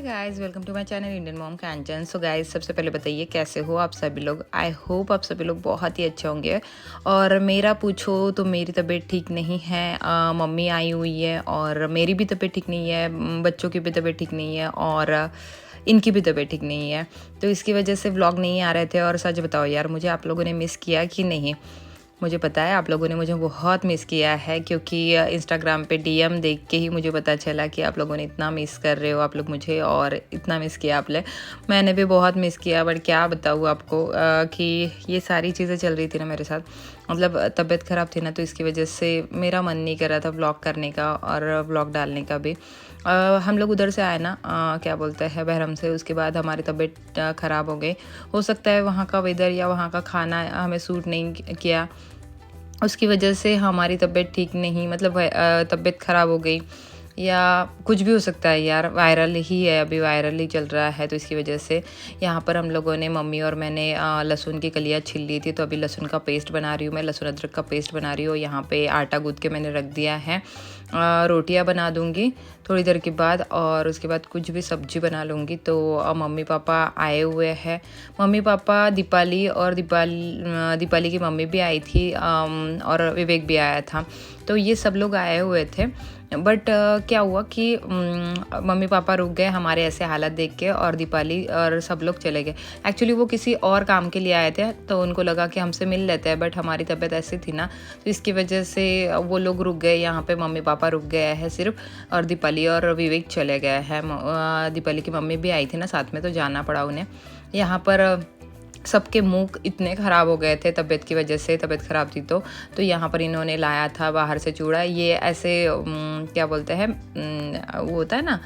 Guys, welcome to my channel Indian mom Kanchan. So guys, सबसे पहले बताइए कैसे हो आप सभी लोग। आई होप आप सभी लोग बहुत ही अच्छे होंगे। और मेरा पूछो तो मेरी तबीयत ठीक नहीं है। मम्मी आई हुई है और मेरी भी तबीयत ठीक नहीं है, बच्चों की भी तबीयत ठीक नहीं है और इनकी भी तबीयत ठीक नहीं है। तो इसकी वजह से व्लॉग नहीं आ रहे थे। और सच बताओ यार, मुझे आप लोगों ने मिस किया कि नहीं? मुझे पता है आप लोगों ने मुझे बहुत मिस किया है, क्योंकि इंस्टाग्राम पे डीएम देख के ही मुझे पता चला कि आप लोगों ने इतना मिस कर रहे हो आप लोग मुझे, और इतना मिस किया आपने। मैंने भी बहुत मिस किया, बट क्या बताऊँ आपको कि ये सारी चीज़ें चल रही थी ना मेरे साथ। मतलब तबीयत ख़राब थी ना, तो इसकी वजह से मेरा मन नहीं कर रहा था व्लॉग करने का और व्लॉग डालने का भी। हम लोग उधर से आए ना, क्या बोलते हैं, बहरम से। उसके बाद हमारी तबीयत ख़राब हो गई। हो सकता है वहाँ का वेदर या वहाँ का खाना हमें सूट नहीं किया, उसकी वजह से हमारी तबीयत ठीक नहीं, मतलब तबीयत ख़राब हो गई, या कुछ भी हो सकता है यार। वायरल ही है, अभी वायरल ही चल रहा है, तो इसकी वजह से यहाँ पर हम लोगों ने, मम्मी और मैंने लहसुन की कलियाँ छील ली थी। तो अभी लहसुन का पेस्ट बना रही हूँ मैं, लहसुन अदरक का पेस्ट बना रही हूँ। यहाँ पे आटा गूँथ के मैंने रख दिया है। रोटियाँ बना दूँगी थोड़ी देर के बाद, और उसके बाद कुछ भी सब्जी बना लूँगी। तो मम्मी पापा आए हुए हैं। मम्मी पापा, दीपाली की मम्मी भी आई थी, और विवेक भी आया था। तो ये सब लोग आए हुए थे। बट क्या हुआ कि मम्मी पापा रुक गए हमारे ऐसे हालत देख के, और दीपाली और सब लोग चले गए। एक्चुअली वो किसी और काम के लिए आए थे, तो उनको लगा कि हमसे मिल लेते हैं, बट हमारी तबीयत ऐसी थी ना, तो इसकी वजह से वो लोग रुक गए। यहाँ पे मम्मी पापा रुक गए हैं सिर्फ, और दीपाली और विवेक चले गए हैं। दीपाली की मम्मी भी आई थी ना साथ में, तो जाना पड़ा उन्हें। यहाँ पर सबके मुंह इतने ख़राब हो गए थे तबीयत की वजह से, तबीयत ख़राब थी तो यहाँ पर इन्होंने लाया था बाहर से चूड़ा। ये ऐसे क्या बोलते हैं, वो होता है ना,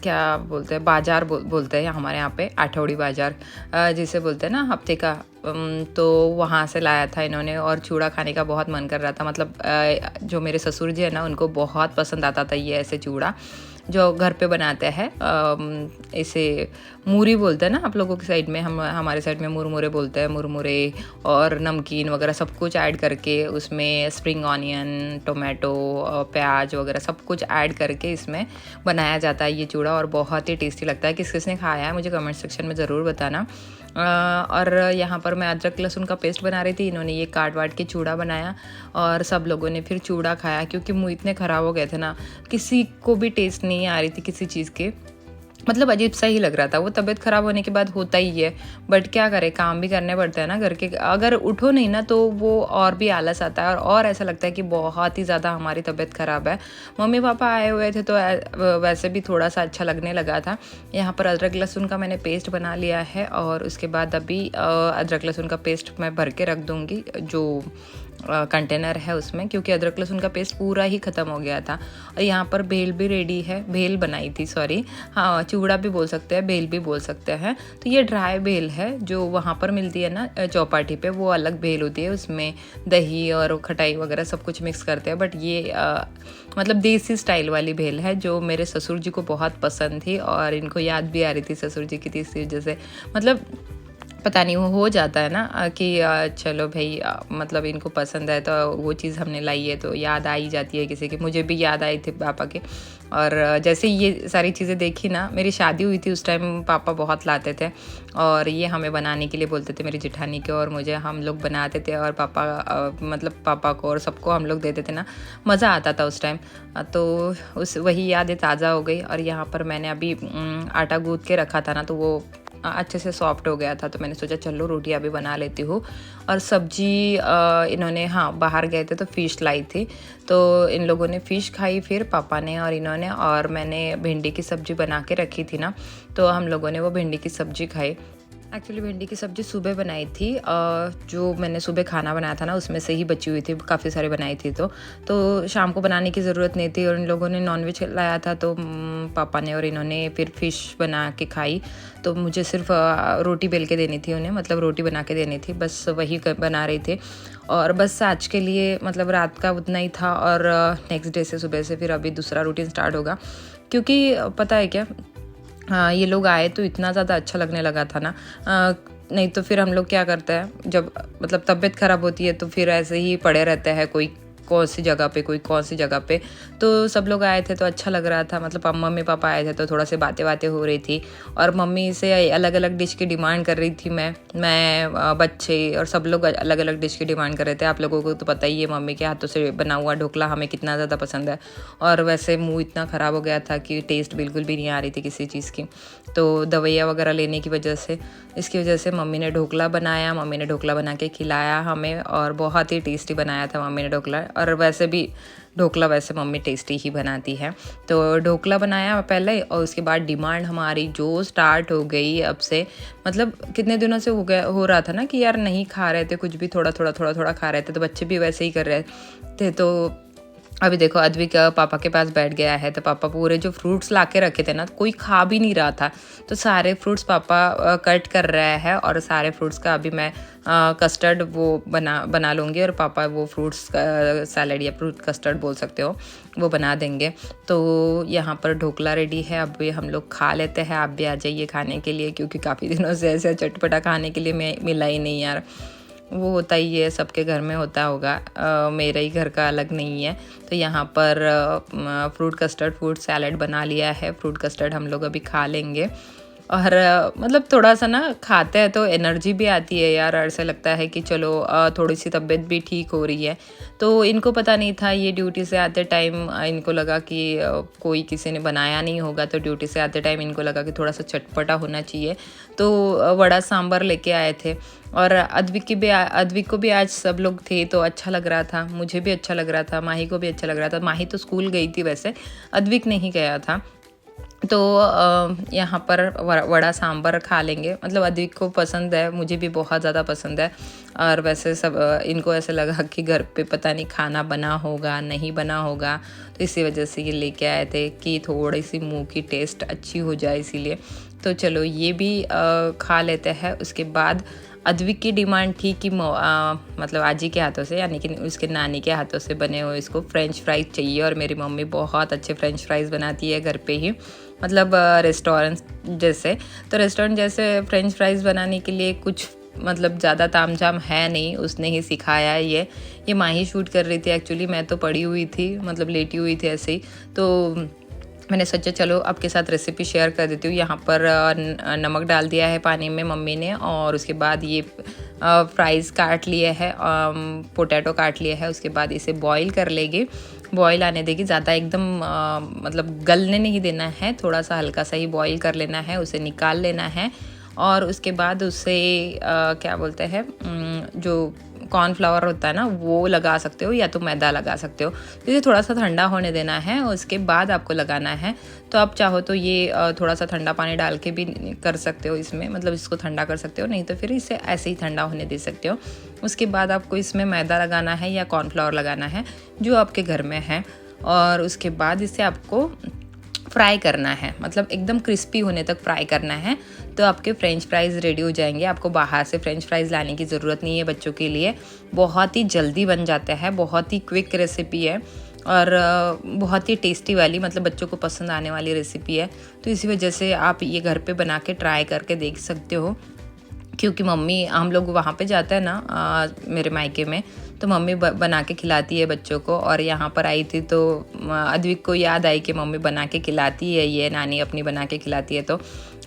क्या बोलते हैं, बाज़ार बोलते हैं हमारे यहाँ पे, आठौड़ी बाज़ार जिसे बोलते हैं ना, हफ्ते का। तो वहाँ से लाया था इन्होंने, और चूड़ा खाने का बहुत मन कर रहा था। मतलब जो मेरे ससुर जी है ना, उनको बहुत पसंद आता था ये ऐसे चूड़ा जो घर पे बनाते हैं। इसे मूरी बोलते हैं ना आप लोगों की साइड में, हमारे साइड में मुरमुरे बोलते हैं। मुरमुरे और नमकीन वगैरह सब कुछ ऐड करके, उसमें स्प्रिंग ऑनियन, टोमेटो, प्याज वगैरह सब कुछ ऐड करके इसमें बनाया जाता है ये चूड़ा, और बहुत ही टेस्टी लगता है। किस किसने खाया है मुझे कमेंट सेक्शन में ज़रूर बताना। और यहाँ पर मैं अदरक लहसुन का पेस्ट बना रही थी, इन्होंने ये काट वाट के चूड़ा बनाया, और सब लोगों ने फिर चूड़ा खाया। क्योंकि मुँह इतने ख़राब हो गए थे ना, किसी को भी टेस्ट नहीं आ रही थी किसी चीज़ के, मतलब अजीब सा ही लग रहा था। वो तबीयत ख़राब होने के बाद होता ही है, बट क्या करें, काम भी करने पड़ते हैं ना घर के। अगर उठो नहीं ना, तो वो और भी आलस आता है, और ऐसा लगता है कि बहुत ही ज़्यादा हमारी तबीयत ख़राब है। मम्मी पापा आए हुए थे, तो वैसे भी थोड़ा सा अच्छा लगने लगा था। यहाँ पर अदरक लहसुन का मैंने पेस्ट बना लिया है, और उसके बाद अभी अदरक लहसुन का पेस्ट मैं भर के रख दूँगी जो कंटेनर है उसमें, क्योंकि अदरक लहसुन का पेस्ट पूरा ही ख़त्म हो गया था। और यहाँ पर भेल भी रेडी है, भेल बनाई थी, सॉरी, हाँ, चूड़ा भी बोल सकते हैं, भेल भी बोल सकते हैं। तो ये ड्राई भेल है जो वहाँ पर मिलती है ना चौपाटी पे, वो अलग भेल होती है, उसमें दही और खटाई वगैरह सब कुछ मिक्स करते हैं। बट ये मतलब देसी स्टाइल वाली भेल है, जो मेरे ससुर जी को बहुत पसंद थी, और इनको याद भी आ रही थी ससुर जी की, इसी वजह से मतलब पता नहीं वो हो जाता है ना कि चलो भाई, मतलब इनको पसंद है तो वो चीज़ हमने लाई है, तो याद आ ही जाती है किसी की। मुझे भी याद आई थी पापा के। और जैसे ये सारी चीज़ें देखी ना, मेरी शादी हुई थी उस टाइम पापा बहुत लाते थे, और ये हमें बनाने के लिए बोलते थे, मेरी जेठानी के और मुझे। हम लोग बनाते थे, और पापा मतलब पापा को और सबको हम लोग देते थे ना, मज़ा आता था उस टाइम। तो उस वही यादें ताज़ा हो गई। और यहाँ पर मैंने अभी आटा गूँथ के रखा था ना, तो वो अच्छे से सॉफ्ट हो गया था, तो मैंने सोचा चलो रोटियां भी बना लेती हूँ। और सब्जी इन्होंने, हाँ, बाहर गए थे तो फ़िश लाई थी, तो इन लोगों ने फ़िश खाई, फिर पापा ने और इन्होंने। और मैंने भिंडी की सब्ज़ी बना के रखी थी ना, तो हम लोगों ने वो भिंडी की सब्ज़ी खाई। एक्चुअली भिंडी की सब्ज़ी सुबह बनाई थी, जो मैंने सुबह खाना बनाया था ना, उसमें से ही बची हुई थी, काफ़ी सारी बनाई थी। तो शाम को बनाने की ज़रूरत नहीं थी, और इन लोगों ने नॉनवेज लाया था, तो पापा ने और इन्होंने फिर फ़िश बना के खाई। तो मुझे सिर्फ रोटी बेल के देनी थी उन्हें, मतलब रोटी बना के देनी थी, बस वही बना रही थी। और बस आज के लिए मतलब रात का उतना ही था, और नेक्स्ट डे से सुबह से फिर अभी दूसरा रूटीन स्टार्ट होगा। क्योंकि पता है क्या, हाँ, ये लोग आए तो इतना ज़्यादा अच्छा लगने लगा था ना। नहीं तो फिर हम लोग क्या करते हैं, जब मतलब तबीयत ख़राब होती है तो फिर ऐसे ही पड़े रहते हैं, कोई कौन सी जगह पे, कोई कौन सी जगह पे। तो सब लोग आए थे तो अच्छा लग रहा था, मतलब मम्मी पापा आए थे तो थोड़ा से बातें हो रही थी। और मम्मी से अलग अलग डिश की डिमांड कर रही थी मैं बच्चे और सब लोग अलग अलग डिश की डिमांड कर रहे थे। आप लोगों को तो पता ही है मम्मी के हाथों से बना हुआ ढोकला हमें कितना ज़्यादा पसंद है। और वैसे मुँह इतना ख़राब हो गया था कि टेस्ट बिल्कुल भी नहीं आ रही थी किसी चीज़ की। तो दवाइयाँ वगैरह लेने की वजह से, इसकी वजह से मम्मी ने ढोकला बनाया। मम्मी ने ढोकला बना के खिलाया हमें और बहुत ही टेस्टी बनाया था मम्मी ने ढोकला। और वैसे भी ढोकला वैसे मम्मी टेस्टी ही बनाती है। तो ढोकला बनाया पहले और उसके बाद डिमांड हमारी जो स्टार्ट हो गई अब से, मतलब कितने दिनों से हो रहा था ना कि यार नहीं खा रहे थे कुछ भी, थोड़ा थोड़ा खा रहे थे, तो बच्चे भी वैसे ही कर रहे थे। तो अभी देखो अद्विक पापा के पास बैठ गया है, तो पापा पूरे जो फ्रूट्स ला के रखे थे ना, कोई खा भी नहीं रहा था, तो सारे फ्रूट्स पापा कट कर रहा है और सारे फ्रूट्स का अभी मैं कस्टर्ड वो बना लूँगी और पापा वो फ्रूट्स सैलेड या फ्रूट कस्टर्ड बोल सकते हो वो बना देंगे। तो यहाँ पर ढोकला रेडी है, अब हम लोग खा लेते हैं। आप भी आ जाइए खाने के लिए, क्योंकि काफ़ी दिनों से ऐसे चटपटा खाने के लिए मिला ही नहीं यार। वो होता ही है, सबके घर में होता होगा, मेरे ही घर का अलग नहीं है। तो यहाँ पर फ्रूट कस्टर्ड फ्रूट सैलेड बना लिया है। फ्रूट कस्टर्ड हम लोग अभी खा लेंगे और मतलब थोड़ा सा ना खाते हैं तो एनर्जी भी आती है यार। ऐसा लगता है कि चलो थोड़ी सी तबीयत भी ठीक हो रही है। तो इनको पता नहीं था, ये ड्यूटी से आते टाइम इनको लगा कि कोई किसी ने बनाया नहीं होगा, तो ड्यूटी से आते टाइम इनको लगा कि थोड़ा सा चटपटा होना चाहिए। तो वड़ा सांभर लेके आए थे और अद्विक को भी आज सब लोग थे तो अच्छा लग रहा था, मुझे भी अच्छा लग रहा था, माही को भी अच्छा लग रहा था। माही तो स्कूल गई थी वैसे, अद्विक नहीं गया था। तो यहाँ पर वड़ा सांभर खा लेंगे, मतलब अद्विक को पसंद है, मुझे भी बहुत ज़्यादा पसंद है। और वैसे सब इनको ऐसे लगा कि घर पे पता नहीं खाना बना होगा नहीं बना होगा, तो इसी वजह से ये लेके आए थे कि थोड़ी सी मुंह की टेस्ट अच्छी हो जाए इसीलिए। तो चलो ये भी खा लेते हैं। उसके बाद अद्विक की डिमांड थी कि मतलब आजी के हाथों से, यानी कि उसके नानी के हाथों से बने हुए इसको फ्रेंच फ्राइज़ चाहिए। और मेरी मम्मी बहुत अच्छे फ्रेंच फ्राइज़ बनाती है घर पे ही, मतलब रेस्टोरेंट जैसे। तो रेस्टोरेंट जैसे फ्रेंच फ्राइज़ बनाने के लिए कुछ मतलब ज़्यादा तामझाम है नहीं, उसने ही सिखाया है। ये माही शूट कर रही थी एक्चुअली, मैं तो पड़ी हुई थी, मतलब लेटी हुई थी ऐसे ही। तो मैंने सोचा चलो आपके साथ रेसिपी शेयर कर देती हूँ। यहाँ पर नमक डाल दिया है पानी में मम्मी ने, और उसके बाद ये फ्राइज़ काट लिए है, पोटैटो काट लिए है। उसके बाद इसे बॉईल कर लेगी, बॉईल आने देगी, ज़्यादा एकदम मतलब गलने नहीं देना है, थोड़ा सा हल्का सा ही बॉईल कर लेना है, उसे निकाल लेना है। और उसके बाद उसे क्या बोलते हैं, जो कॉर्नफ्लावर होता है ना वो लगा सकते हो, या तो मैदा लगा सकते हो। तो इसे थोड़ा सा ठंडा होने देना है, उसके बाद आपको लगाना है। तो आप चाहो तो ये थोड़ा सा ठंडा पानी डाल के भी कर सकते हो इसमें, मतलब इसको ठंडा कर सकते हो, नहीं तो फिर इसे ऐसे ही ठंडा होने दे सकते हो। उसके बाद आपको इसमें मैदा लगाना है या कॉर्नफ्लावर लगाना है जो आपके घर में है। और उसके बाद इसे आपको फ्राई करना है, मतलब एकदम क्रिस्पी होने तक फ्राई करना है। तो आपके फ्रेंच फ्राइज़ रेडी हो जाएंगे। आपको बाहर से फ्रेंच फ्राइज़ लाने की ज़रूरत नहीं है बच्चों के लिए, बहुत ही जल्दी बन जाता है, बहुत ही क्विक रेसिपी है और बहुत ही टेस्टी वाली, मतलब बच्चों को पसंद आने वाली रेसिपी है। तो इसी वजह से आप ये घर पे बना के ट्राई करके देख सकते हो। क्योंकि मम्मी, हम लोग वहाँ पे जाते हैं ना मेरे मायके में, तो मम्मी बना के खिलाती है बच्चों को। और यहाँ पर आई थी तो अद्विक को याद आई कि मम्मी बना के खिलाती है, ये नानी अपनी बना के खिलाती है, तो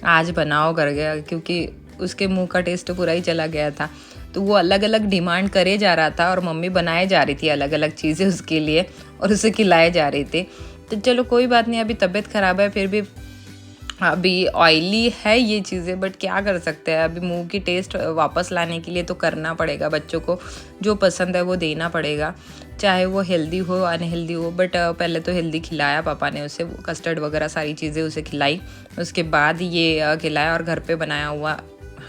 आज बनाओ कर गया, क्योंकि उसके मुंह का टेस्ट पूरा ही चला गया था। तो वो अलग अलग डिमांड करे जा रहा था और मम्मी बनाए जा रही थी अलग अलग चीज़ें उसके लिए और उसे खिलाए जा रही थी। तो चलो कोई बात नहीं, अभी तबीयत ख़राब है, फिर भी अभी ऑयली है ये चीज़ें, बट क्या कर सकते हैं, अभी मुंह की टेस्ट वापस लाने के लिए तो करना पड़ेगा, बच्चों को जो पसंद है वो देना पड़ेगा, चाहे वो हेल्दी हो अनहेल्दी हो। बट पहले तो हेल्दी खिलाया पापा ने उसे, कस्टर्ड वगैरह सारी चीज़ें उसे खिलाई, उसके बाद ये खिलाया। और घर पे बनाया हुआ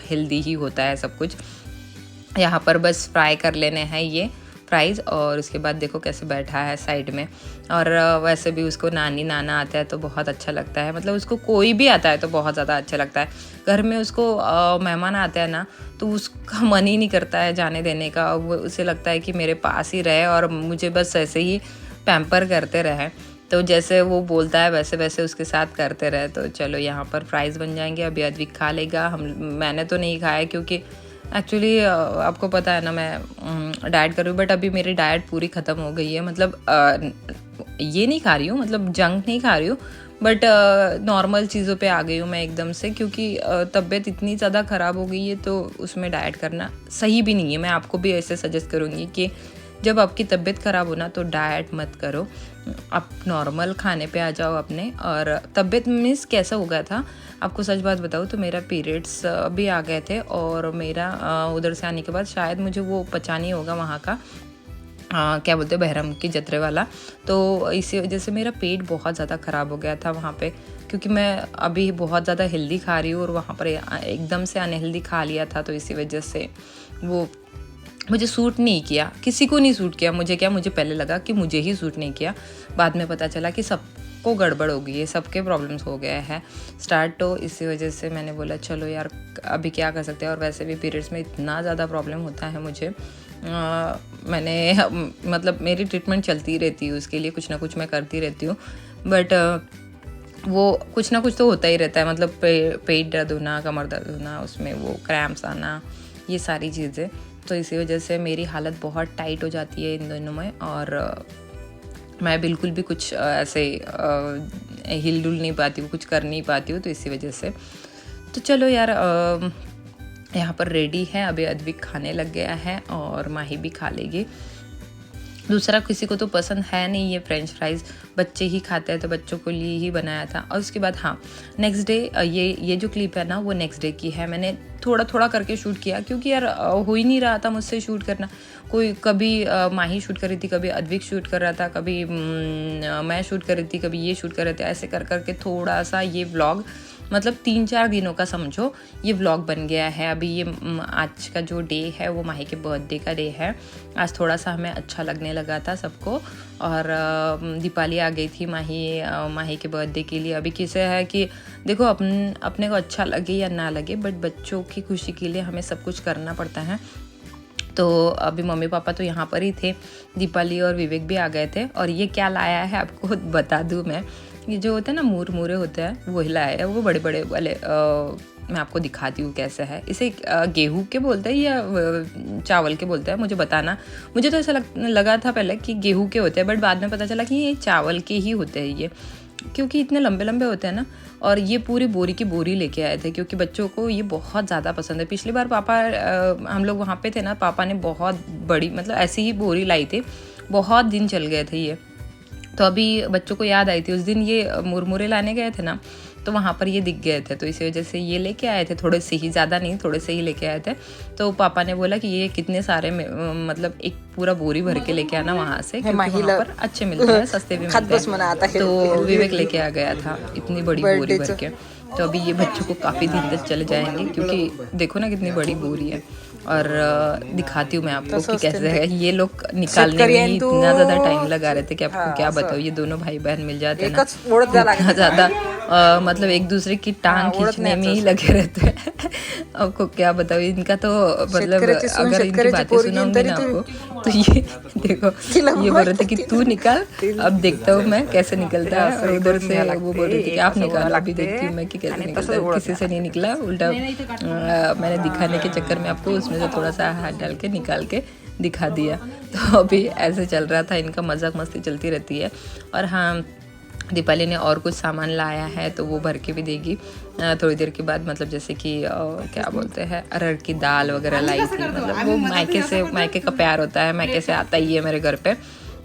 हेल्दी ही होता है सब कुछ। यहाँ पर बस फ्राई कर लेने हैं ये फ्राइज़, और उसके बाद देखो कैसे बैठा है साइड में। और वैसे भी उसको नानी नाना आता है तो बहुत अच्छा लगता है, मतलब उसको कोई भी आता है तो बहुत ज़्यादा अच्छा लगता है। घर में उसको मेहमान आते हैं ना तो उसका मन ही नहीं करता है जाने देने का, वो उसे लगता है कि मेरे पास ही रहे और मुझे बस ऐसे ही पैम्पर करते रहे। तो जैसे वो बोलता है वैसे वैसे उसके साथ करते रहे। तो चलो यहाँ पर फ्राइज़ बन जाएंगे, अभी अद्विक खा लेगा, मैंने तो नहीं खाया क्योंकि एक्चुअली आपको पता है ना मैं डाइट कर रही हूँ, बट अभी मेरी डाइट पूरी ख़त्म हो गई है। मतलब ये नहीं खा रही हूँ, मतलब जंक नहीं खा रही हूँ, बट नॉर्मल चीज़ों पे आ गई हूँ मैं एकदम से, क्योंकि तबीयत इतनी ज़्यादा ख़राब हो गई है तो उसमें डाइट करना सही भी नहीं है। मैं आपको भी ऐसे सजेस्ट करूँगी कि जब आपकी तबीयत ख़राब हो ना तो डाइट मत करो, आप नॉर्मल खाने पे आ जाओ अपने। और तबीयत मीन्स कैसा हो गया था, आपको सच बात बताऊँ तो मेरा पीरियड्स भी आ गए थे, और मेरा उधर से आने के बाद शायद मुझे वो पचा नहीं होगा वहाँ का क्या बोलते हैं बहरम की जत्रे वाला, तो इसी वजह से मेरा पेट बहुत ज़्यादा ख़राब हो गया था वहाँ पे, क्योंकि मैं अभी बहुत ज़्यादा हेल्दी खा रही हूँ और वहाँ पर एकदम से अनहेल्दी खा लिया था, तो इसी वजह से वो मुझे सूट नहीं किया, किसी को नहीं सूट किया। मुझे क्या, मुझे पहले लगा कि मुझे ही सूट नहीं किया, बाद में पता चला कि सबको गड़बड़ हो गई है, सबके प्रॉब्लम्स हो गए हैं स्टार्ट। तो इसी वजह से मैंने बोला चलो यार अभी क्या कर सकते हैं, और वैसे भी पीरियड्स में इतना ज़्यादा प्रॉब्लम होता है मुझे। मैंने मतलब मेरी ट्रीटमेंट चलती रहती है, उसके लिए कुछ ना कुछ मैं करती रहती हूँ, बट वो कुछ ना कुछ तो होता ही रहता है। मतलब पेट दर्द होना, कमर दर्द होना, उसमें वो क्रैम्प्स आना, ये सारी चीज़ें। तो इसी वजह से मेरी हालत बहुत टाइट हो जाती है इन दिनों में, और मैं बिल्कुल भी कुछ ऐसे हिल डुल नहीं पाती हूँ, कुछ कर नहीं पाती हूँ, तो इसी वजह से। तो चलो यार यहाँ पर रेडी है, अभी अद्विक खाने लग गया है और माही भी खा लेगी। दूसरा किसी को तो पसंद है नहीं ये फ्रेंच फ्राइज़, बच्चे ही खाते हैं, तो बच्चों को लिए ही बनाया था। और उसके बाद हाँ, नेक्स्ट डे ये जो क्लिप है ना वो नेक्स्ट डे की है। मैंने थोड़ा थोड़ा करके शूट किया, क्योंकि यार हो ही नहीं रहा था मुझसे शूट करना। कोई कभी माही शूट कर रही थी, कभी अद्विक शूट कर रहा था, कभी मैं शूट कर रही थी, कभी ये शूट कर रहे थे। ऐसे कर करके थोड़ा सा ये व्लॉग, मतलब 3-4 दिनों का समझो ये व्लॉग बन गया है। अभी ये आज का जो डे है वो माही के बर्थडे का डे है। आज थोड़ा सा हमें अच्छा लगने लगा था सबको, और दीपाली आ गई थी माही के बर्थडे के लिए। अभी किसे है कि देखो अपने को अच्छा लगे या ना लगे, बट बच्चों की खुशी के लिए हमें सब कुछ करना पड़ता है। तो अभी मम्मी पापा तो यहाँ पर ही थे, दीपाली और विवेक भी आ गए थे। और ये क्या लाया है आपको बता दूँ मैं, ये जो होता है ना मुरमुरे होते हैं वो लाया है, वो बड़े बड़े वाले। मैं आपको दिखाती हूँ कैसे है। इसे गेहूं के बोलते हैं या चावल के बोलते हैं, मुझे बताना। मुझे तो ऐसा लगा था पहले कि गेहूं के होते हैं, बट बाद में पता चला कि ये चावल के ही होते हैं ये, क्योंकि इतने लंबे लंबे होते हैं ना। और ये पूरी बोरी की बोरी लेके आए थे, क्योंकि बच्चों को ये बहुत ज़्यादा पसंद है। पिछली बार पापा हम लोग वहाँ पे थे ना, पापा ने बहुत बड़ी मतलब ऐसी ही बोरी लाई थी, बहुत दिन चल गए थे ये। तो अभी बच्चों को याद आई थी, उस दिन ये मुरमुरे लाने गए थे ना, तो वहाँ पर ये दिख गए थे, तो इसी वजह से ये लेके आए थे। थोड़े से ही, ज़्यादा नहीं, थोड़े से ही लेके आए थे। तो पापा ने बोला कि ये कितने सारे मतलब एक पूरा बोरी भर के लेके आना वहाँ से, क्योंकि वहाँ पर अच्छे मिलते हैं, सस्ते भी मिलते हैं। तो विवेक लेके आ गया था इतनी बड़ी बोरी भर के। तो अभी ये बच्चों को काफ़ी दिन तक चले जाएंगे, क्योंकि देखो ना कितनी बड़ी बोरी है। और दिखाती हूँ मैं आपको कि कैसे है। ये लोग निकालने में ही इतना ज़्यादा टाइम लगा रहे थे कि आपको क्या बताओ। ये दोनों भाई बहन मिल जाते हैं ना, इतना ज़्यादा मतलब एक दूसरे की टांग खींचने में ही लगे रहते हैं। आपको क्या बताओ इनका तो, मतलब अगर इनकी बातें सुनाऊंगी ना आपको तो ये देखो, ये बोल रहे थे कि तू निकाल, अब देखता हूँ मैं कैसे निकलता है। और उधर से वो बोल रहे थे कि आप निकालो, अभी देखती हूँ मैं कि कैसे निकलता है। किसी से नहीं निकला, उल्टा मैंने दिखाने के चक्कर में आपको उसमें से थोड़ा सा हाथ डाल के निकाल के दिखा दिया। तो अभी ऐसे चल रहा था, इनका मजाक मस्ती चलती रहती है। और हाँ, दीपाली ने और कुछ सामान लाया है तो वो भर के भी देगी थोड़ी देर के बाद। मतलब जैसे कि क्या बोलते हैं, अरहर की दाल वगैरह लाई थी। मतलब वो मायके का प्यार होता है, मायके से आता ही है मेरे घर पे,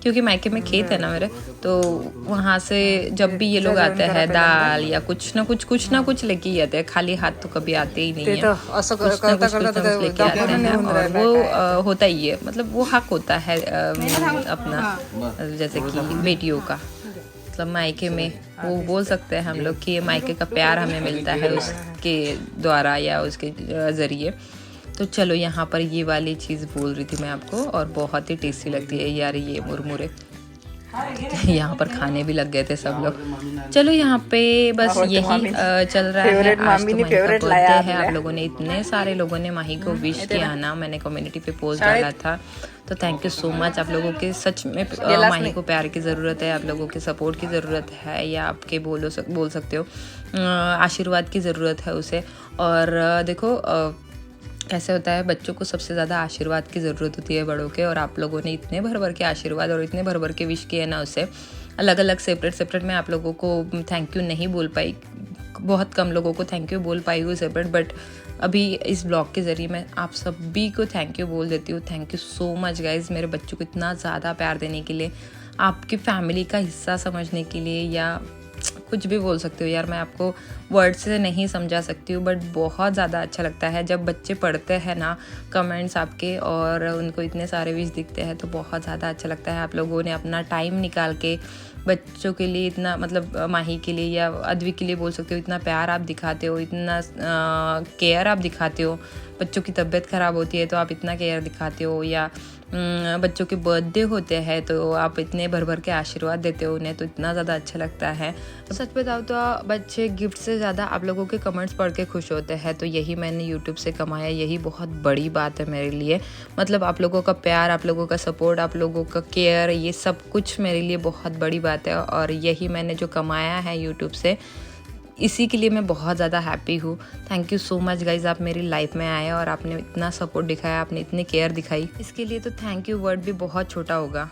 क्योंकि मायके में खेत है ना मेरे। तो वहाँ से जब भी ये लोग आते हैं दाल या कुछ ना कुछ लेके ही आते हैं, खाली हाथ तो कभी आते ही नहीं है। कुछ ना कुछ लेके आते हैं, और वो होता ही है, मतलब वो हक होता है अपना, जैसे कि बेटियों का। मतलब मायके में वो बोल सकते हैं हम लोग कि ये मायके का प्यार हमें मिलता है उसके द्वारा या उसके ज़रिए। तो चलो, यहाँ पर ये वाली चीज़ बोल रही थी मैं आपको, और बहुत ही टेस्टी लगती है यार ये मुरमुरे। यहाँ पर खाने भी लग गए थे सब लोग। चलो यहाँ पे बस यही चल रहा है। आज तो माही का बर्थडे है, आप लोगों ने, इतने सारे लोगों ने माही को विश किया ना। मैंने कम्युनिटी पे पोस्ट डाला था, तो थैंक यू सो मच आप लोगों के। सच में माही को प्यार की ज़रूरत है, आप लोगों के सपोर्ट की ज़रूरत है, या आपके बोल सकते हो आशीर्वाद की ज़रूरत है उसे। और देखो कैसे होता है, बच्चों को सबसे ज़्यादा आशीर्वाद की ज़रूरत होती है बड़ों के, और आप लोगों ने इतने भर भर के आशीर्वाद और इतने भर भर के विश किए ना उसे। अलग अलग सेपरेट मैं आप लोगों को थैंक यू नहीं बोल पाई, बहुत कम लोगों को थैंक यू बोल पाई हूँ सेपरेट, बट अभी इस ब्लॉग के ज़रिए मैं आप सभी को थैंक यू बोल देती हूँ। Thank you so much guys, मेरे बच्चों को इतना ज़्यादा प्यार देने के लिए, आपकी फैमिली का हिस्सा समझने के लिए, या कुछ भी बोल सकती हूँ यार, मैं आपको वर्ड से नहीं समझा सकती हूँ, बट बहुत ज़्यादा अच्छा लगता है जब बच्चे पढ़ते हैं ना कमेंट्स आपके और उनको इतने सारे विश दिखते हैं, तो बहुत ज़्यादा अच्छा लगता है। आप लोगों ने अपना टाइम निकाल के बच्चों के लिए इतना, मतलब माही के लिए या अद्वी के लिए बोल सकते हो, इतना प्यार आप दिखाते हो, इतना केयर आप दिखाते हो। बच्चों की तबीयत ख़राब होती है तो आप इतना केयर दिखाते हो, या बच्चों के बर्थडे होते हैं तो आप इतने भर भर के आशीर्वाद देते हो उन्हें, तो इतना ज़्यादा अच्छा लगता है। सच बताओ तो बच्चे गिफ्ट से ज़्यादा आप लोगों के कमेंट्स पढ़ के खुश होते हैं, तो यही मैंने यूट्यूब से कमाया, यही बहुत बड़ी बात है मेरे लिए। मतलब आप लोगों का प्यार, आप लोगों का सपोर्ट, आप लोगों का केयर, ये सब कुछ मेरे लिए बहुत बड़ी बात है, और यही मैंने जो कमाया है यूट्यूब से, इसी के लिए मैं बहुत ज़्यादा हैप्पी हूँ। Thank you so much guys, आप मेरी लाइफ में आए और आपने इतना सपोर्ट दिखाया, आपने इतनी केयर दिखाई, इसके लिए तो थैंक यू वर्ड भी बहुत छोटा होगा।